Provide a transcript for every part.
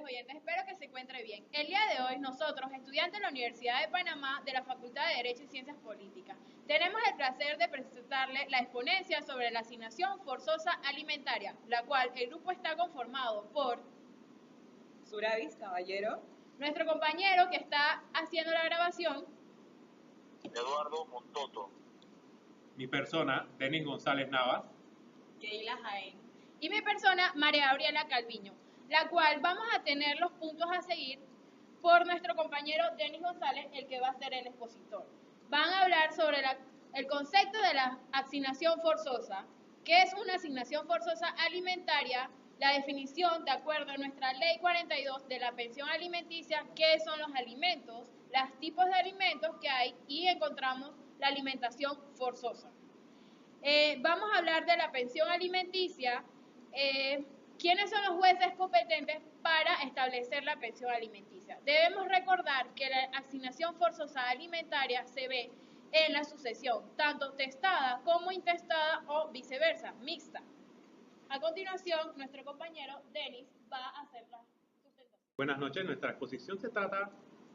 oyentes, espero que se encuentre bien. El día de hoy nosotros, estudiantes de la Universidad de Panamá de la Facultad de Derecho y Ciencias Políticas, tenemos el placer de presentarle la exponencia sobre la asignación forzosa alimentaria, la cual el grupo está conformado por Suravis Caballero, nuestro compañero que está haciendo la grabación, Eduardo Montoto, mi persona, Denis González Navas, Keila Jaén y mi persona, María Gabriela Calviño, la cual vamos a tener los puntos a seguir por nuestro compañero Denis González, el que va a ser el expositor. Van a hablar sobre el concepto de la asignación forzosa, qué es una asignación forzosa alimentaria, la definición de acuerdo a nuestra ley 42 de la pensión alimenticia, qué son los alimentos, los tipos de alimentos que hay y encontramos la alimentación forzosa. Vamos a hablar de la pensión alimenticia, quiénes son los jueces competentes para establecer la pensión alimenticia. Debemos recordar que la asignación forzosa alimentaria se ve en la sucesión, tanto testada como intestada o viceversa, mixta. A continuación, nuestro compañero Denis va a hacer la sustentación. Buenas noches, nuestra exposición se trata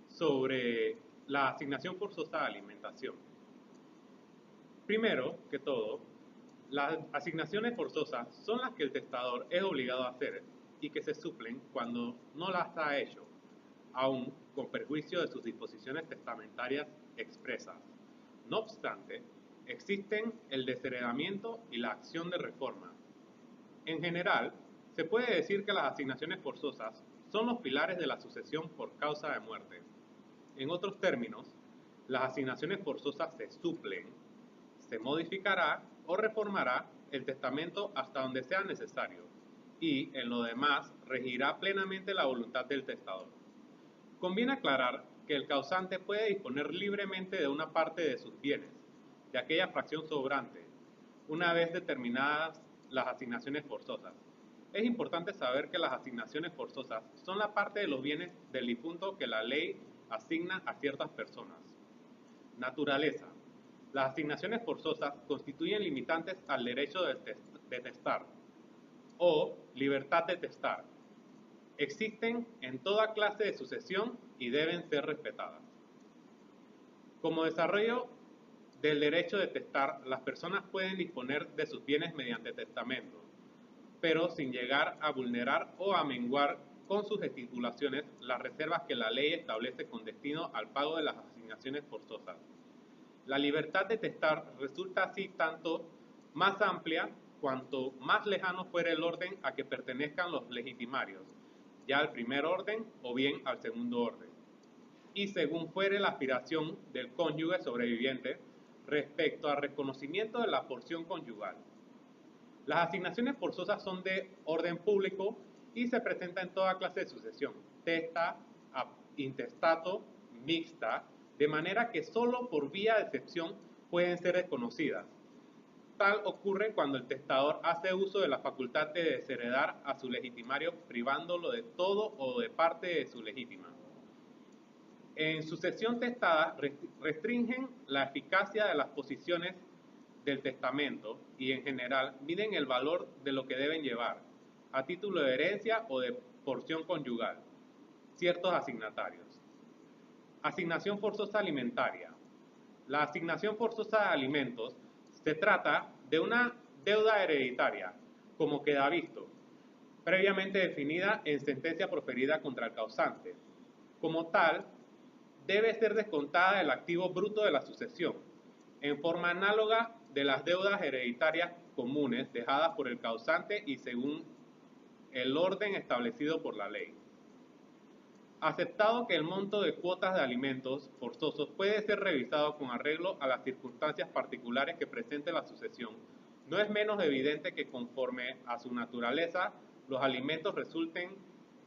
sobre la asignación forzosa de alimentación. Primero que todo, las asignaciones forzosas son las que el testador es obligado a hacer y que se suplen cuando no las ha hecho, aun con perjuicio de sus disposiciones testamentarias expresas. No obstante, existen el desheredamiento y la acción de reforma. En general, se puede decir que las asignaciones forzosas son los pilares de la sucesión por causa de muerte. En otros términos, las asignaciones forzosas se suplen, se modificará o reformará el testamento hasta donde sea necesario y, en lo demás, regirá plenamente la voluntad del testador. Conviene aclarar que el causante puede disponer libremente de una parte de sus bienes, de aquella fracción sobrante, una vez determinadas las asignaciones forzosas. Es importante saber que las asignaciones forzosas son la parte de los bienes del difunto que la ley asigna a ciertas personas. Naturaleza. Las asignaciones forzosas constituyen limitantes al derecho de testar o libertad de testar. Existen en toda clase de sucesión y deben ser respetadas. Como desarrollo del derecho de testar, las personas pueden disponer de sus bienes mediante testamento, pero sin llegar a vulnerar o a menguar con sus estipulaciones las reservas que la ley establece con destino al pago de las asignaciones forzosas. La libertad de testar resulta así tanto más amplia cuanto más lejano fuera el orden a que pertenezcan los legitimarios, ya al primer orden o bien al segundo orden, y según fuere la aspiración del cónyuge sobreviviente respecto al reconocimiento de la porción conyugal. Las asignaciones forzosas son de orden público y se presentan en toda clase de sucesión, testa, intestato, mixta, de manera que solo por vía de excepción pueden ser desconocidas. Tal ocurre cuando el testador hace uso de la facultad de desheredar a su legitimario privándolo de todo o de parte de su legítima. En sucesión testada restringen la eficacia de las posiciones del testamento y en general miden el valor de lo que deben llevar, a título de herencia o de porción conyugal, ciertos asignatarios. Asignación forzosa alimentaria. La asignación forzosa de alimentos se trata de una deuda hereditaria, como queda visto, previamente definida en sentencia proferida contra el causante. Como tal, debe ser descontada del activo bruto de la sucesión, en forma análoga de las deudas hereditarias comunes dejadas por el causante y según el orden establecido por la ley. Aceptado que el monto de cuotas de alimentos forzosos puede ser revisado con arreglo a las circunstancias particulares que presente la sucesión, no es menos evidente que conforme a su naturaleza, los alimentos resulten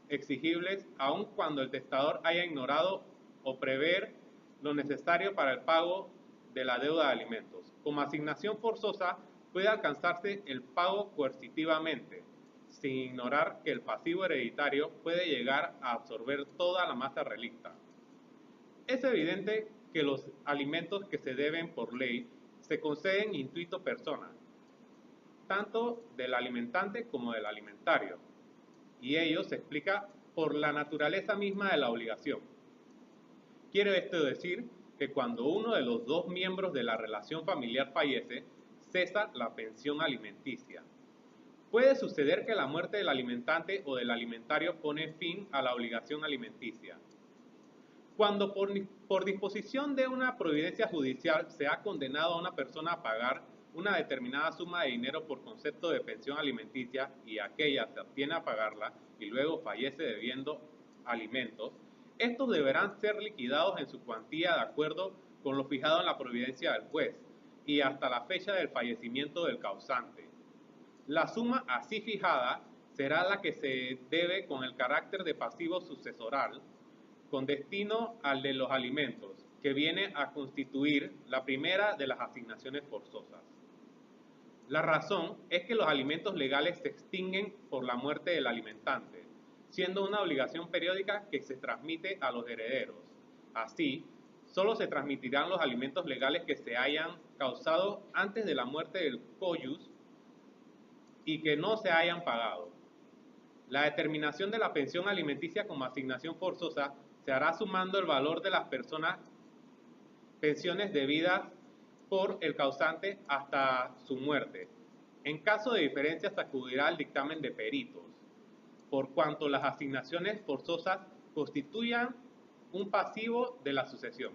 exigibles aun cuando el testador haya ignorado o prever lo necesario para el pago de la deuda de alimentos. Como asignación forzosa puede alcanzarse el pago coercitivamente, sin ignorar que el pasivo hereditario puede llegar a absorber toda la masa relicta. Es evidente que los alimentos que se deben por ley se conceden intuito persona, tanto del alimentante como del alimentario, y ello se explica por la naturaleza misma de la obligación. Quiere esto decir que cuando uno de los dos miembros de la relación familiar fallece, cesa la pensión alimenticia. Puede suceder que la muerte del alimentante o del alimentario pone fin a la obligación alimenticia. Cuando por disposición de una providencia judicial se ha condenado a una persona a pagar una determinada suma de dinero por concepto de pensión alimenticia y aquella se abstiene a pagarla y luego fallece debiendo alimentos, estos deberán ser liquidados en su cuantía de acuerdo con lo fijado en la providencia del juez y hasta la fecha del fallecimiento del causante. La suma así fijada será la que se debe con el carácter de pasivo sucesoral con destino al de los alimentos, que viene a constituir la primera de las asignaciones forzosas. La razón es que los alimentos legales se extinguen por la muerte del alimentante, siendo una obligación periódica que se transmite a los herederos. Así, solo se transmitirán los alimentos legales que se hayan causado antes de la muerte del cónyuge y que no se hayan pagado. La determinación de la pensión alimenticia como asignación forzosa se hará sumando el valor de las pensiones debidas por el causante hasta su muerte. En caso de diferencia se acudirá al dictamen de peritos, por cuanto las asignaciones forzosas constituyan un pasivo de la sucesión.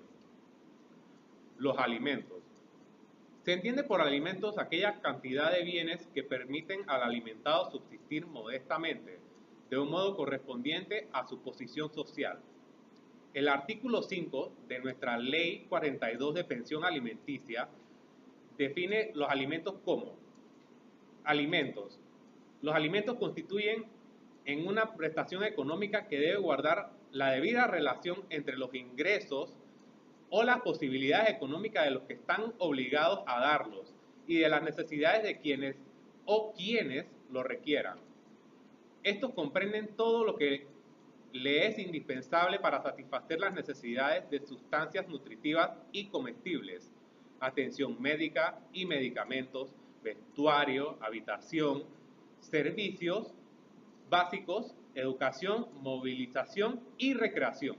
Los alimentos. Se entiende por alimentos aquella cantidad de bienes que permiten al alimentado subsistir modestamente, de un modo correspondiente a su posición social. El artículo 5 de nuestra Ley 42 de Pensión Alimenticia define los alimentos como alimentos. Los alimentos constituyen en una prestación económica que debe guardar la debida relación entre los ingresos o las posibilidades económicas de los que están obligados a darlos y de las necesidades de quienes lo requieran. Estos comprenden todo lo que le es indispensable para satisfacer las necesidades de sustancias nutritivas y comestibles, atención médica y medicamentos, vestuario, habitación, servicios básicos, educación, movilización y recreación.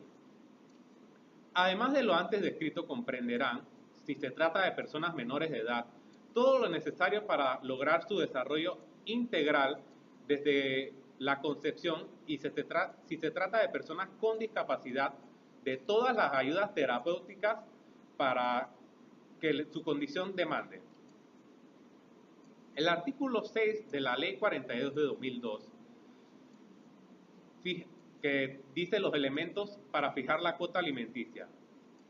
Además de lo antes descrito, comprenderán, si se trata de personas menores de edad, todo lo necesario para lograr su desarrollo integral desde la concepción y si se trata de personas con discapacidad, de todas las ayudas terapéuticas para que su condición demande. El artículo 6 de la Ley 42 de 2002, que dice los elementos para fijar la cuota alimenticia.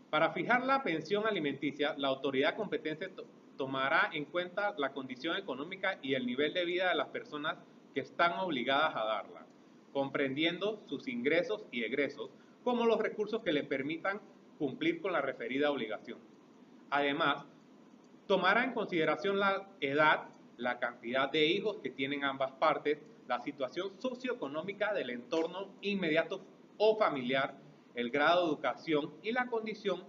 Para fijar la pensión alimenticia, la autoridad competente tomará en cuenta la condición económica y el nivel de vida de las personas que están obligadas a darla, comprendiendo sus ingresos y egresos, como los recursos que le permitan cumplir con la referida obligación. Además, tomará en consideración la edad, la cantidad de hijos que tienen ambas partes, la situación socioeconómica del entorno inmediato o familiar, el grado de educación y la condición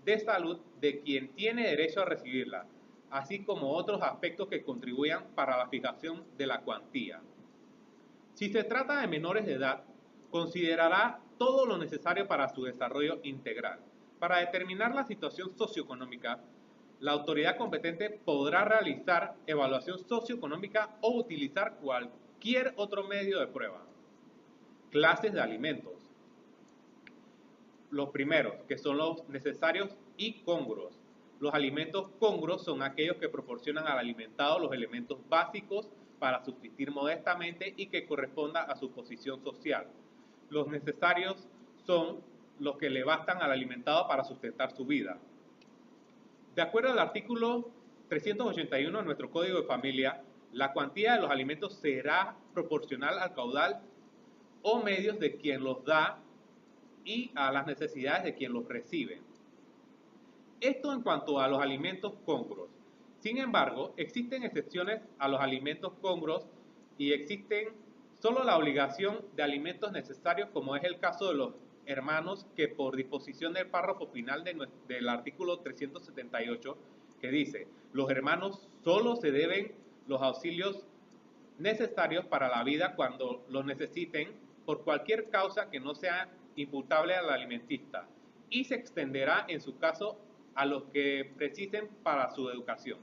de salud de quien tiene derecho a recibirla, así como otros aspectos que contribuyan para la fijación de la cuantía. Si se trata de menores de edad, considerará todo lo necesario para su desarrollo integral. Para determinar la situación socioeconómica, la autoridad competente podrá realizar evaluación socioeconómica o utilizar cualquier otro medio de prueba. Clases de alimentos. Los primeros, que son los necesarios y congruos. Los alimentos congruos son aquellos que proporcionan al alimentado los elementos básicos para subsistir modestamente y que corresponda a su posición social. Los necesarios son los que le bastan al alimentado para sustentar su vida. De acuerdo al artículo 381 de nuestro Código de Familia, la cuantía de los alimentos será proporcional al caudal o medios de quien los da y a las necesidades de quien los recibe. Esto en cuanto a los alimentos congruos. Sin embargo, existen excepciones a los alimentos congruos y existen solo la obligación de alimentos necesarios, como es el caso de los hermanos, que por disposición del párrafo final del artículo 378, que dice, los hermanos solo se deben los auxilios necesarios para la vida cuando los necesiten, por cualquier causa que no sea imputable al alimentista y se extenderá en su caso a los que precisen para su educación.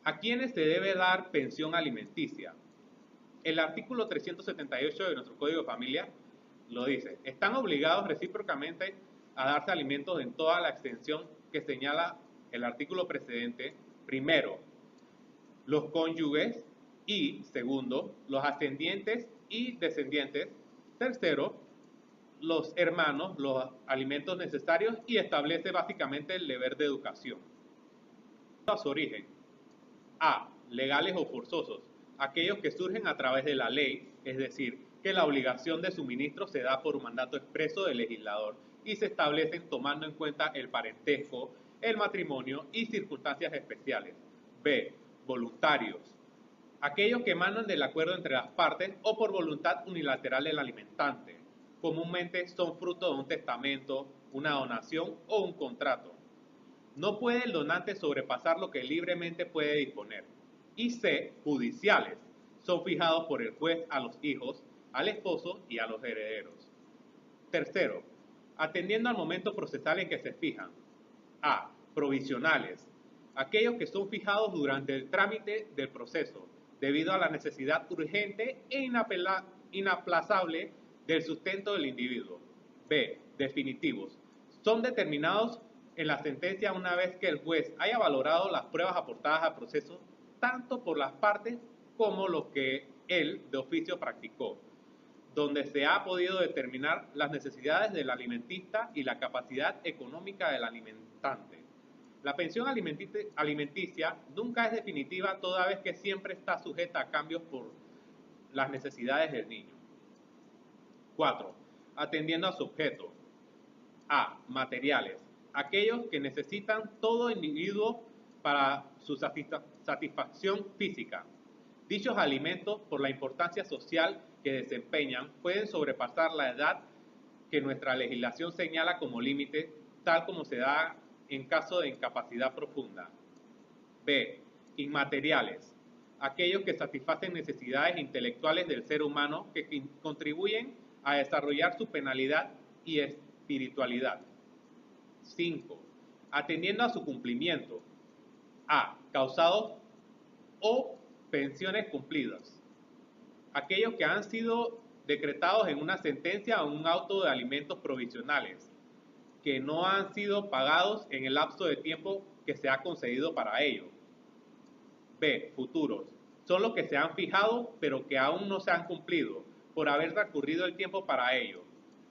¿A quiénes se debe dar pensión alimenticia? El artículo 378 de nuestro Código de Familia lo dice. Están obligados recíprocamente a darse alimentos en toda la extensión que señala el artículo precedente. Primero, los cónyuges y, segundo, los ascendientes y descendientes. Tercero, los hermanos, los alimentos necesarios y establece básicamente el deber de educación. A su origen. A. Legales o forzosos. Aquellos que surgen a través de la ley, es decir, que la obligación de suministro se da por un mandato expreso del legislador y se establecen tomando en cuenta el parentesco, el matrimonio y circunstancias especiales. B. Voluntarios. Aquellos que emanan del acuerdo entre las partes o por voluntad unilateral del alimentante. Comúnmente son fruto de un testamento, una donación o un contrato. No puede el donante sobrepasar lo que libremente puede disponer. Y C. Judiciales. Son fijados por el juez a los hijos, al esposo y a los herederos. Tercero, atendiendo al momento procesal en que se fijan. A. Provisionales. Aquellos que son fijados durante el trámite del proceso, debido a la necesidad urgente e inaplazable del sustento del individuo. B. Definitivos. Son determinados en la sentencia una vez que el juez haya valorado las pruebas aportadas al proceso, tanto por las partes como lo que él de oficio practicó, donde se ha podido determinar las necesidades del alimentista y la capacidad económica del alimentante. La pensión alimenticia nunca es definitiva toda vez que siempre está sujeta a cambios por las necesidades del niño. 4. Atendiendo a su objeto. A. Materiales. Aquellos que necesitan todo individuo para su satisfacción física. Dichos alimentos, por la importancia social que desempeñan, pueden sobrepasar la edad que nuestra legislación señala como límite, tal como se da en caso de incapacidad profunda. B. Inmateriales. Aquellos que satisfacen necesidades intelectuales del ser humano que contribuyen a desarrollar su penalidad y espiritualidad. 5. Atendiendo a su cumplimiento. A. Causados o pensiones cumplidas. Aquellos que han sido decretados en una sentencia o un auto de alimentos provisionales, que no han sido pagados en el lapso de tiempo que se ha concedido para ello. B. Futuros. Son los que se han fijado pero que aún no se han cumplido por haber transcurrido el tiempo para ello.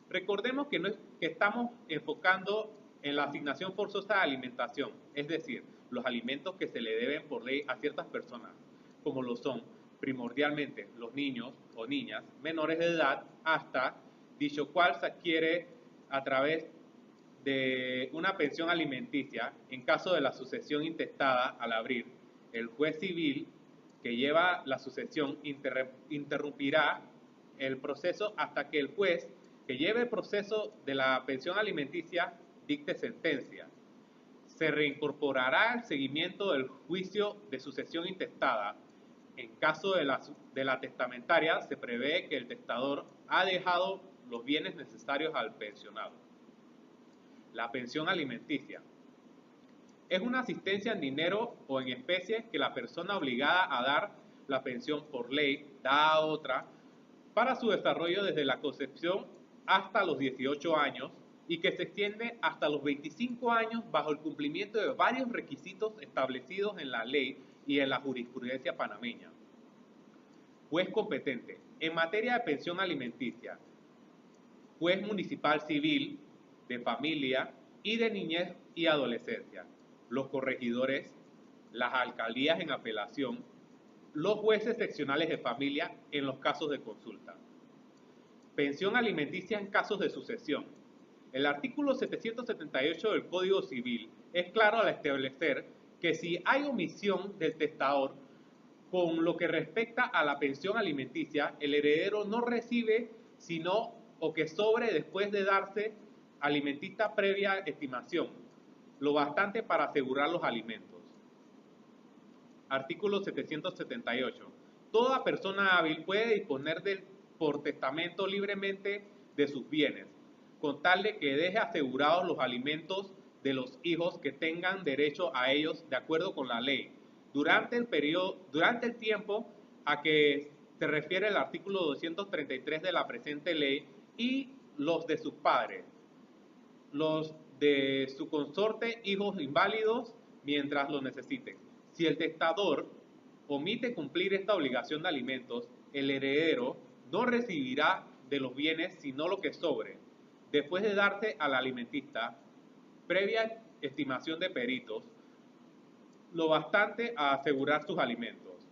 Recordemos que estamos enfocando en la asignación forzosa de alimentación, es decir, los alimentos que se le deben por ley a ciertas personas, como lo son primordialmente los niños o niñas menores de edad, hasta dicho cual se adquiere a través de una pensión alimenticia en caso de la sucesión intestada al abrir. El juez civil que lleva la sucesión interrumpirá el proceso hasta que el juez que lleve el proceso de la pensión alimenticia dicte sentencia. Se reincorporará el seguimiento del juicio de sucesión intestada. En caso de la testamentaria, se prevé que el testador ha dejado los bienes necesarios al pensionado. La pensión alimenticia es una asistencia en dinero o en especie que la persona obligada a dar la pensión por ley da a otra para su desarrollo desde la concepción hasta los 18 años y que se extiende hasta los 25 años bajo el cumplimiento de varios requisitos establecidos en la ley y en la jurisprudencia panameña. Juez competente. En materia de pensión alimenticia, juez municipal civil, de familia y de niñez y adolescencia, los corregidores, las alcaldías en apelación, los jueces seccionales de familia en los casos de consulta. Pensión alimenticia en casos de sucesión. El artículo 778 del Código Civil es claro al establecer que si hay omisión del testador con lo que respecta a la pensión alimenticia, el heredero no recibe sino o que sobre después de darse alimentista previa estimación, lo bastante para asegurar los alimentos. Artículo 778. Toda persona hábil puede disponer del por testamento libremente de sus bienes, con tal de que deje asegurados los alimentos de los hijos que tengan derecho a ellos de acuerdo con la ley, durante el tiempo a que se refiere el artículo 233 de la presente ley, y los de sus padres, los de su consorte, hijos inválidos, mientras lo necesiten. Si el testador omite cumplir esta obligación de alimentos, el heredero no recibirá de los bienes sino lo que sobre, después de darse al alimentista, previa estimación de peritos, lo bastante a asegurar sus alimentos.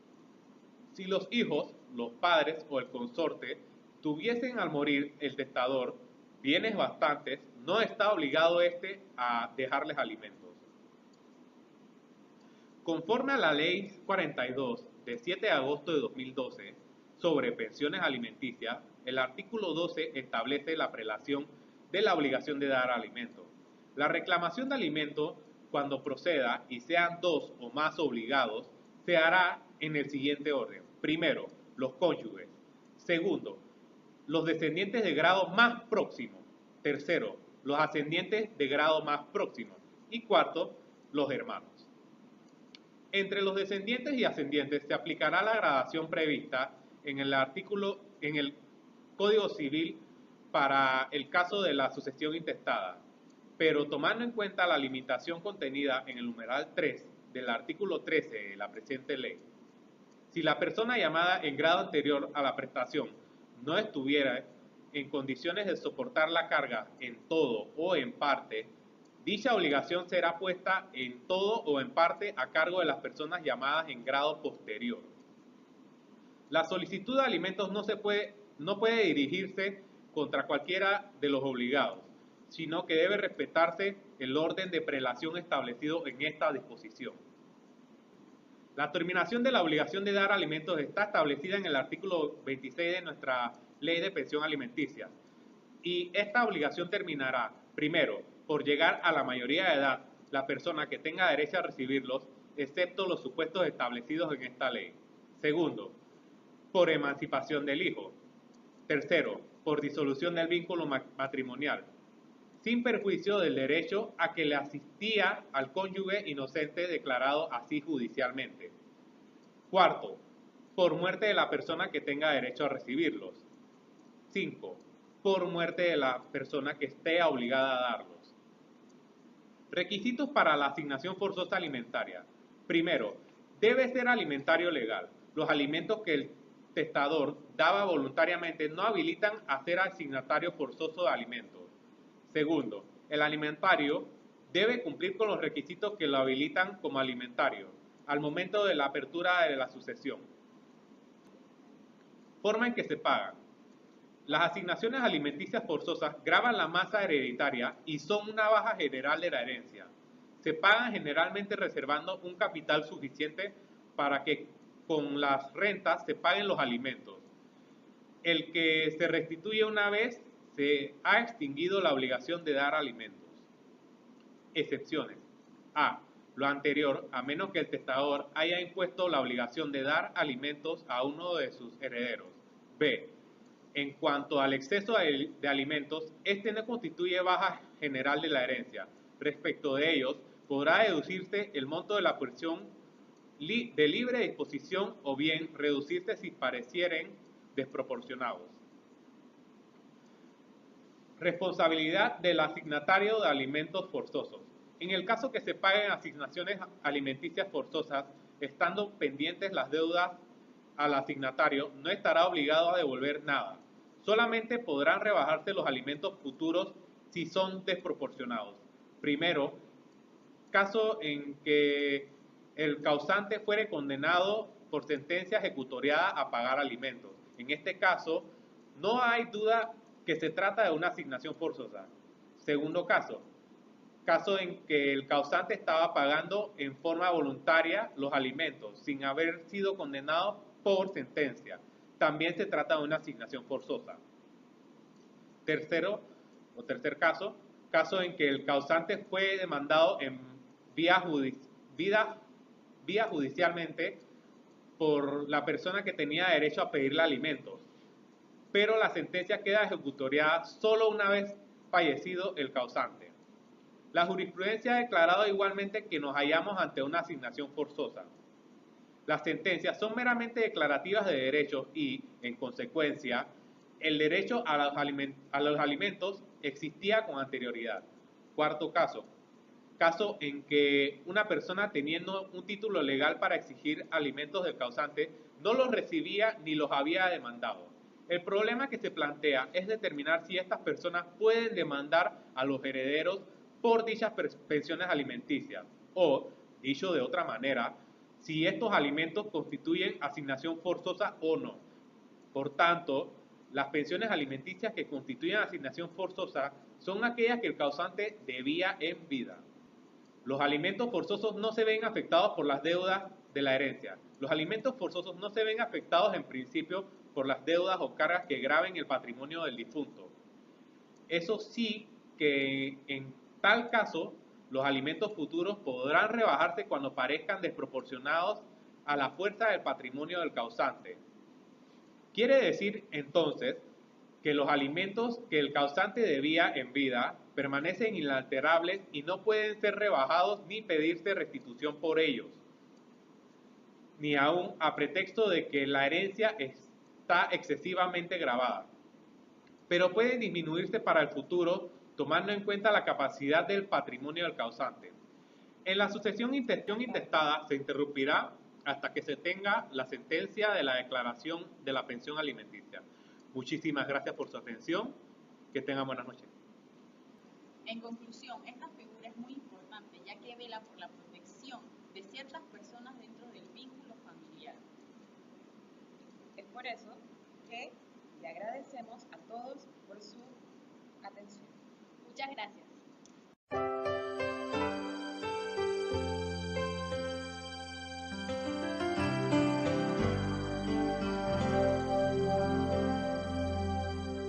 Si los hijos, los padres o el consorte tuviesen al morir el testador bienes bastantes, no está obligado éste a dejarles alimentos. Conforme a la Ley 42 de 7 de agosto de 2012 sobre pensiones alimenticias, el artículo 12 establece la prelación de la obligación de dar alimentos. La reclamación de alimentos, cuando proceda y sean dos o más obligados, se hará en el siguiente orden. Primero, los cónyuges. Segundo, los descendientes de grado más próximo. Tercero, los ascendientes de grado más próximo. Y cuarto, los hermanos. Entre los descendientes y ascendientes se aplicará la gradación prevista en el Código Civil para el caso de la sucesión intestada, pero tomando en cuenta la limitación contenida en el numeral 3 del artículo 13 de la presente ley. Si la persona llamada en grado anterior a la prestación no estuviera en condiciones de soportar la carga en todo o en parte, dicha obligación será puesta en todo o en parte a cargo de las personas llamadas en grado posterior. La solicitud de alimentos no puede dirigirse contra cualquiera de los obligados, sino que debe respetarse el orden de prelación establecido en esta disposición. La terminación de la obligación de dar alimentos está establecida en el artículo 26 de nuestra Ley de Pensión Alimenticia, y esta obligación terminará, primero, por llegar a la mayoría de edad la persona que tenga derecho a recibirlos, excepto los supuestos establecidos en esta ley. Segundo, por emancipación del hijo. Tercero, por disolución del vínculo matrimonial, sin perjuicio del derecho a que le asistía al cónyuge inocente declarado así judicialmente. Cuarto, por muerte de la persona que tenga derecho a recibirlos. 5. Por muerte de la persona que esté obligada a darlos. Requisitos para la asignación forzosa alimentaria. Primero, debe ser alimentario legal. Los alimentos que el testador daba voluntariamente no habilitan a ser asignatario forzoso de alimentos. Segundo, el alimentario debe cumplir con los requisitos que lo habilitan como alimentario al momento de la apertura de la sucesión. Forma en que se pagan. Las asignaciones alimenticias forzosas gravan la masa hereditaria y son una baja general de la herencia. Se pagan generalmente reservando un capital suficiente para que con las rentas se paguen los alimentos. El que se restituye una vez se ha extinguido la obligación de dar alimentos. Excepciones. A. Lo anterior, a menos que el testador haya impuesto la obligación de dar alimentos a uno de sus herederos. B. En cuanto al exceso de alimentos, este no constituye baja general de la herencia. Respecto de ellos, podrá deducirse el monto de la porción de libre disposición o bien reducirse si parecieren desproporcionados. Responsabilidad del asignatario de alimentos forzosos. En el caso que se paguen asignaciones alimenticias forzosas, estando pendientes las deudas al asignatario, no estará obligado a devolver nada. Solamente podrán rebajarse los alimentos futuros si son desproporcionados. Primero, caso en que el causante fuere condenado por sentencia ejecutoriada a pagar alimentos. En este caso, no hay duda que se trata de una asignación forzosa. Segundo caso en que el causante estaba pagando en forma voluntaria los alimentos sin haber sido condenado por sentencia. También se trata de una asignación forzosa. Tercer caso en que el causante fue demandado en vía judicialmente por la persona que tenía derecho a pedirle alimentos. pero la sentencia queda ejecutoriada solo una vez fallecido el causante. La jurisprudencia ha declarado igualmente que nos hallamos ante una asignación forzosa. Las sentencias son meramente declarativas de derechos y, en consecuencia, el derecho a los alimentos existía con anterioridad. Cuarto caso. Caso en que una persona teniendo un título legal para exigir alimentos del causante no los recibía ni los había demandado. El problema que se plantea es determinar si estas personas pueden demandar a los herederos por dichas pensiones alimenticias o, dicho de otra manera, si estos alimentos constituyen asignación forzosa o no. Por tanto, las pensiones alimenticias que constituyen asignación forzosa son aquellas que el causante debía en vida. Los alimentos forzosos no se ven afectados por las deudas de la herencia. Los alimentos forzosos no se ven afectados en principio por las deudas o cargas que graven el patrimonio del difunto. Eso sí que en tal caso los alimentos futuros podrán rebajarse cuando parezcan desproporcionados a la fuerza del patrimonio del causante. Quiere decir entonces que los alimentos que el causante debía en vida permanecen inalterables y no pueden ser rebajados ni pedirse restitución por ellos, ni aun a pretexto de que la herencia está excesivamente gravada. Pero pueden disminuirse para el futuro tomando en cuenta la capacidad del patrimonio del causante. En la sucesión intestada se interrumpirá hasta que se tenga la sentencia de la declaración de la pensión alimenticia. Muchísimas gracias por su atención. Que tengan buenas noches. En conclusión, esta figura es muy importante ya que vela por la protección de ciertas personas dentro del vínculo familiar. Es por eso que le agradecemos a todos por su atención. Muchas gracias.